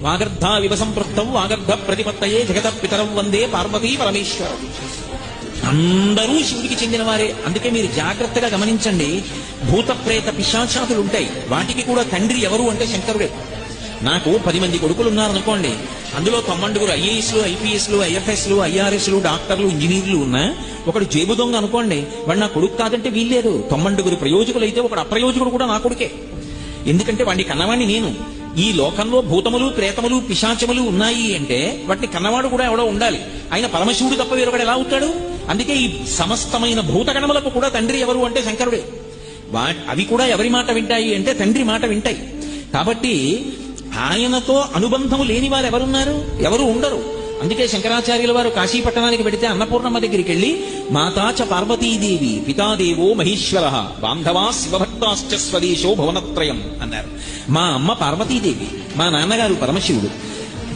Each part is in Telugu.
వాగర్ధ వివసంపృక్తం వాగర్ధ ప్రతిపత్తయే జగత పితరం వందే పార్వతీ పరమేశ్వరం. అందరూ శివుడికి చెందిన వారే. అందుకే మీరు జాగ్రత్తగా గమనించండి, భూత ప్రేత పిశాచాతులు ఉంటాయి, వాటికి కూడా తండ్రి ఎవరు అంటే శంకరుడే. నాకు 10 మంది కొడుకులు ఉన్నారనుకోండి, అందులో 9 ఐఏఎస్లు, ఐపీఎస్లు, ఐఎఫ్ఎస్లు, ఐఆర్ఎస్లు, డాక్టర్లు, ఇంజనీర్లు ఉన్నా ఒకడు జేబు దొంగ అనుకోండి, వాడు నా కొడుకు కాదంటే వీల్లేదు. 9 ప్రయోజకులు అయితే ఒకడు అప్రయోజకుడు కూడా నా కొడుకే. ఎందుకంటే వాడిని కన్నవాడిని నేను. ఈ లోకంలో భూతములు, ప్రేతములు, పిశాచములు ఉన్నాయి అంటే వాటిని కన్నవాడు కూడా ఎవడో ఉండాలి. ఆయన పరమశివుడు తప్ప వేరొకడు ఎలా అవుతాడు? అందుకే ఈ సమస్తమైన భూతగణములకు కూడా తండ్రి ఎవరు అంటే శంకరుడే. అవి కూడా ఎవరి మాట వింటాయి అంటే తండ్రి మాట వింటాయి. కాబట్టి ఆయనతో అనుబంధము లేని వారు ఎవరున్నారు? ఎవరు ఉండరు. అందుకే శంకరాచార్యుల వారు కాశీపట్టణానికి వెడితే అన్నపూర్ణమ్మ దగ్గరికి వెళ్లి మాతాచ పార్వతీదేవి పితాదేవో మహేశ్వర బాంధవా శివభక్తాశ్చ స్వదేశో భువనత్రయం అన్నారు. మా అమ్మ పార్వతీదేవి, మా నాన్నగారు పరమశివుడు.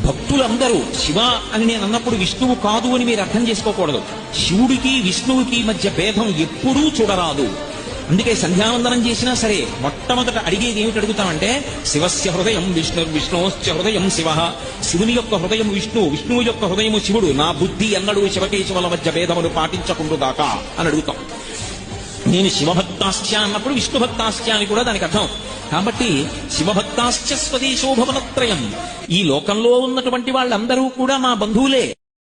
భక్తులందరూ శివ అని నేను అన్నప్పుడు విష్ణువు కాదు అని మీరు అర్థం చేసుకోకూడదు. శివుడికి విష్ణువుకి మధ్య భేదం ఎప్పుడూ చూడరాదు. అందుకే సంధ్యావందనం చేసినా సరే మొట్టమొదట అడిగేది ఏమిటి అడుగుతామంటే శివస్య హృదయం విష్ణు విష్ణోశ్చ హృదయం శివ. శివుని యొక్క హృదయం విష్ణువు, విష్ణువు యొక్క హృదయము శివుడు. నా బుద్ధి ఎన్నడూ శివకేశవుల మధ్య భేదమును పాటించకుండుదాకా అని అడుగుతాం. నేను శివభక్తాశ్చ అన్నప్పుడు విష్ణుభక్తాశ్చ అని కూడా దానికి అర్థం. కాబట్టి శివభక్తాశ్చ స్వదేశో భువనత్రయం, ఈ లోకంలో ఉన్నటువంటి వాళ్ళందరూ కూడా మా బంధువులే.